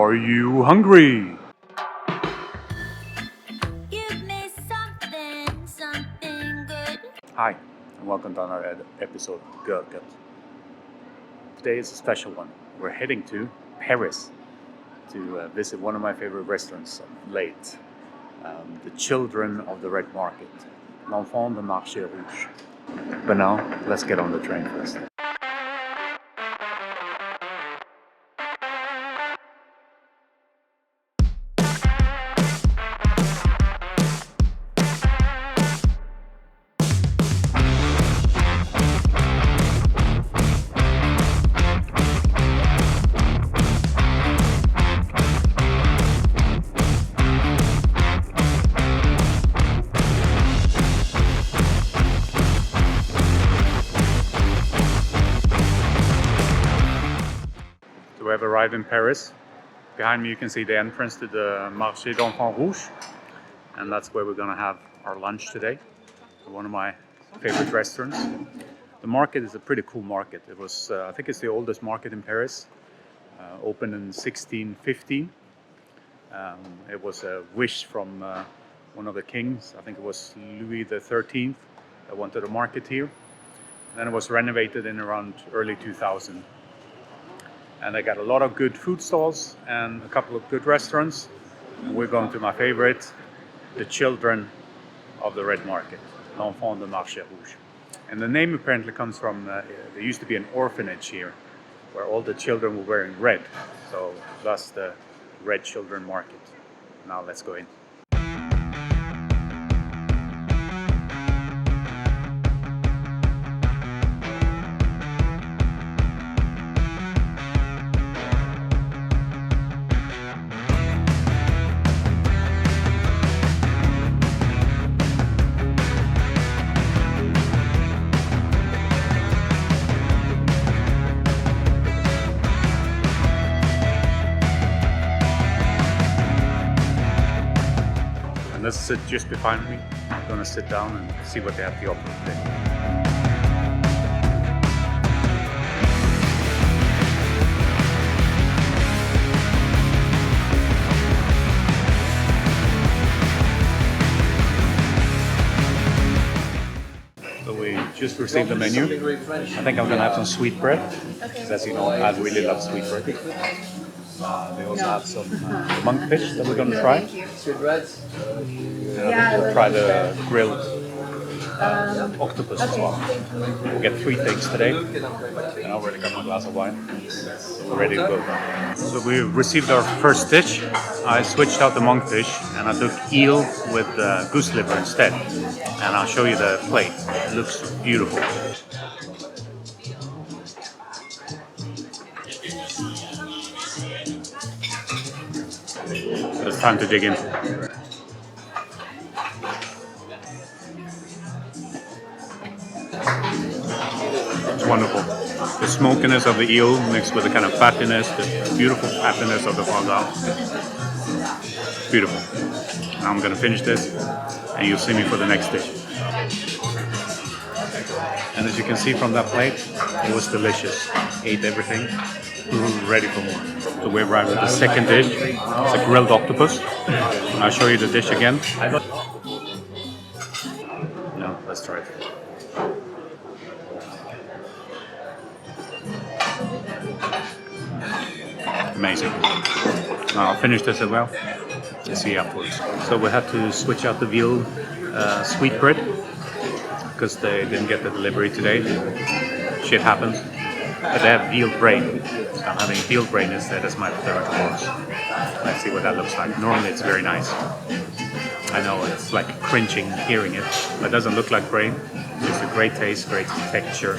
Are you hungry? Give me something good. Hi, and welcome to another episode of Görgött. Today is a special one. We're heading to Paris to visit one of my favorite restaurants of late. The Children of the Red Market. Enfants du Marché. But now, let's get on the train first. We have arrived in Paris. Behind me you can see the entrance to the Marche d'Enfants Rouges, and that's where we're gonna have our lunch today. One of my favorite restaurants. The market is a pretty cool market. It was, I think it's the oldest market in Paris, opened in 1615. It was a wish from one of the kings. I think it was Louis XIII that wanted a market here. And then it was renovated in around early 2000. And I got a lot of good food stalls and a couple of good restaurants. And we're going to my favorite, the Children of the Red Market, Enfants du Marché Rouge. And the name apparently comes from, there used to be an orphanage here where all the children were wearing red. So thus the Red Children Market. Now let's go in. Let's sit just behind me. I'm gonna sit down and see what they have to offer today. So we just received the menu. I think I'm gonna have some sweetbread. Because as you know, I really love sweetbread. They also have some monkfish that we're going to try. We'll try the grilled octopus as well. We'll get 3 things today. And I already got my glass of wine. So we're ready to go. So we received our first dish. I switched out the monkfish and I took eel with goose liver instead. And I'll show you the plate. It looks beautiful. So it's time to dig in. It's wonderful. The smokiness of the eel mixed with the kind of fattiness, the beautiful fattiness of the foie gras. Beautiful. Now I'm gonna finish this and you'll see me for the next dish. And as you can see from that plate, it was delicious. Ate everything. Ready for more. So we arrived at the second dish. It's a grilled octopus. I'll show you the dish again. No, let's try it. Amazing. I'll finish this as well. You'll see afterwards. So we had to switch out the veal sweetbread because they didn't get the delivery today. Shit happens. But they have veal brain. So I'm having veal brain instead as my third course. Let's see what that looks like. Normally it's very nice. I know it's like cringing hearing it, but it doesn't look like brain. It's a great taste, great texture.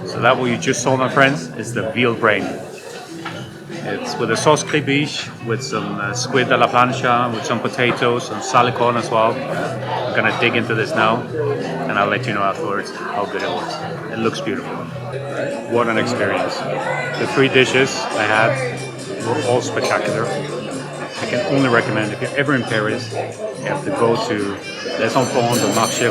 So that what you just saw, my friends, is the veal brain. It's with a sauce crébiche, with some squid à la plancha, with some potatoes, some salicon as well. I'm gonna dig into this now, and I'll let you know afterwards how good it was. It looks beautiful. What an experience. The 3 dishes I had were all spectacular. The can only recommend if you're ever in Paris, you have to go to Les Enfants du Marché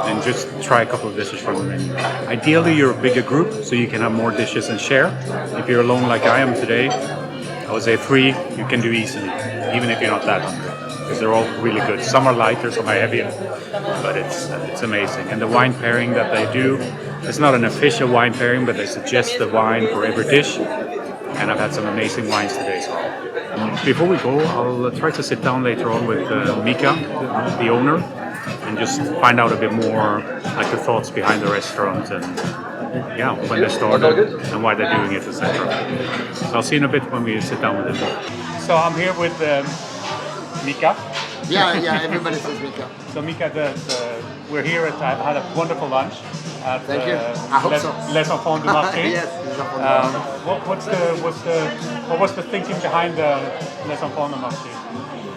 and just try a couple of dishes from the menu. Ideally, you're a bigger group, so you can have more dishes and share. If you're alone like I am today, I would say 3 you can do easily, even if you're not that hungry, because they're all really good. Some are lighter, some are heavier, but it's amazing. And the wine pairing that they do, it's not an official wine pairing, but they suggest the wine for every dish. And I've had some amazing wines today as well. Before we go, I'll try to sit down later on with Mika, the owner, and just find out a bit more like the thoughts behind the restaurant and yeah, when they started and why they're doing it, etc. So I'll see you in a bit when we sit down with him. So I'm here with Mika. Yeah, everybody says Mika. So Mika, we're here I've had a wonderful lunch at Thank you. I hope so. Les Enfants du Marché. Yes, Les Enfants du Marché. What was the thinking behind Les Enfants du Marché?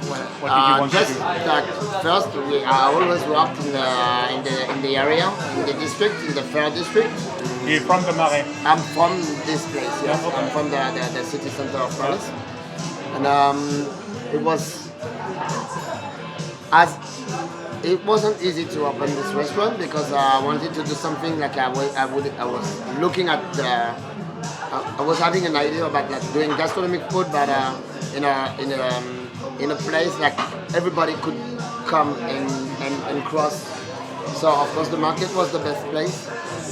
What did you want just to do? like first, I always worked in the area, in the district, in the Fair district. You're from the Marais? I'm from this place. Yes, Yeah, okay. I'm from the city center of Paris, and it wasn't easy to open this restaurant because I wanted to do something like I was looking at I was having an idea about like doing gastronomic food, but in a place like everybody could come and cross. So of course the market was the best place,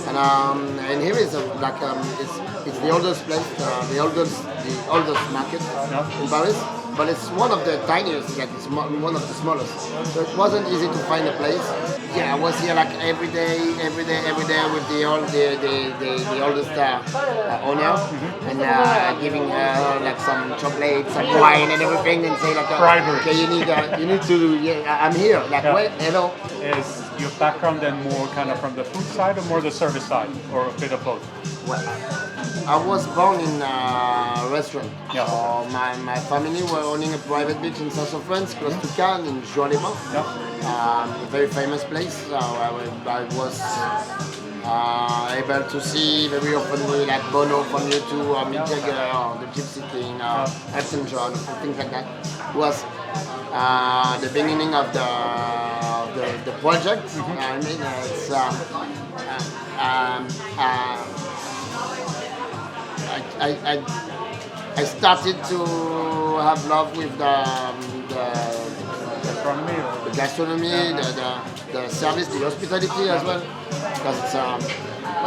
and here is it's the oldest place, the oldest market in Paris. But it's one of the tiniest, like it's one of the smallest. So it wasn't easy to find a place. Yeah, I was here like every day with the oldest owner, and giving like some chocolate, some wine, and everything, and say like, okay, you need to. Yeah, I'm here. Like, Yeah. wait, hello. Is your background then more kind of from the food side or more the service side, or a bit of both? Well, I was born in a restaurant. Yeah. So my family were owning a private beach in south of France, close to Cannes, in Jouan-les-Bains. Yeah. A very famous place. So I was able to see very often like Bono from U2, or Mick Jagger, or the Gypsy King, or Elton John, things like that. It was the beginning of the project. I mean, it's I started to have love with the gastronomy, the service, the hospitality as well, because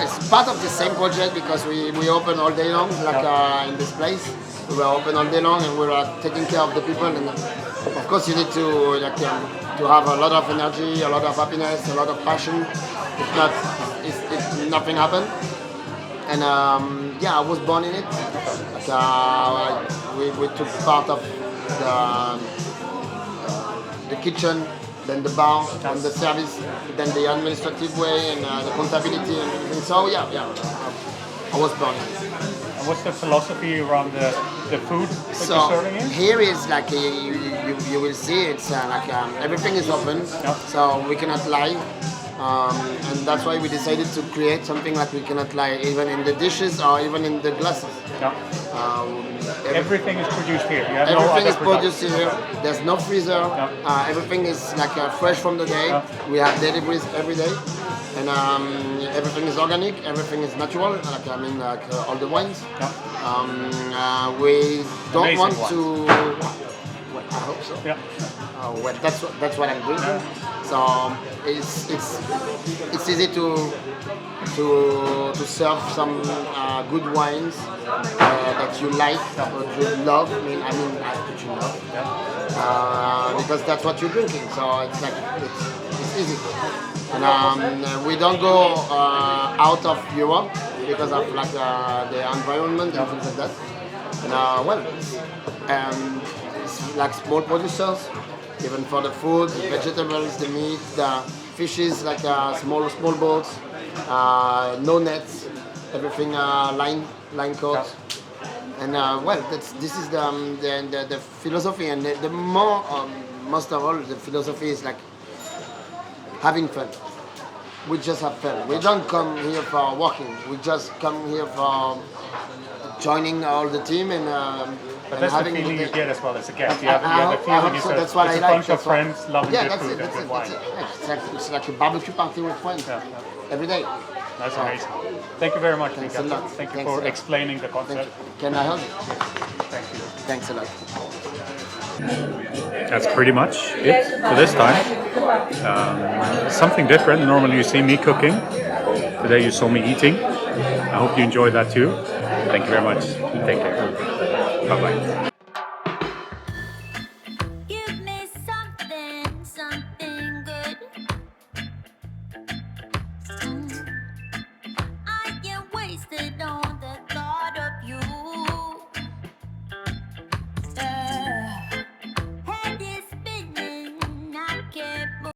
it's part of the same project because we open all day long, like in this place. We were open all day long and we were taking care of the people, and of course you need to to have a lot of energy, a lot of happiness, a lot of passion. If not, nothing happened. And I was born in it. We took part of the kitchen, then the bar, then the service, then the administrative way, and the contability and everything. So I was born in it. What's the philosophy around the food that you're serving in? Here is like you will see it's like everything is open, so we cannot lie. And that's why we decided to create something like we cannot lie, even in the dishes or even in the glasses. Yeah. Everything is produced here. You have everything no is produced here. There's no freezer. Everything is like fresh from the day. We have deliveries every day, and everything is organic. Everything is natural. Like all the wines. We don't Amazing want wines. to. Well, I hope so. Yeah. Well, that's what I'm drinking. So it's easy to serve some good wines that you like, that you love. I mean that you love, because that's what you're drinking. So it's like it's easy. And we don't go out of Europe because of like the environment and things like that. And it's like small producers. Even for the food, the vegetables, the meat, the fishes, like small boats, no nets, everything line caught. And this is the philosophy, and the more most of all, the philosophy is like having fun. We just have fun. We don't come here for working. We just come here for joining all the team and But that's the having feeling you the- get as well as a guest. You I have the hope feeling so. it's That's what it's I a like. bunch of That's what- friends loving Yeah, good that's food it. and That's good it. wine. That's it. It's like a barbecue party with friends Yeah, yeah. every day. That's amazing. Thank you very much, Thanks Mika. a lot. Thank you Thanks for a lot. explaining the Thank concept. you. Can I help you? Thank you. Thanks a lot. That's pretty much it for this time. Something different. Normally you see me cooking. Today you saw me eating. I hope you enjoyed that too. Thank you very much. Take care. Bye bye.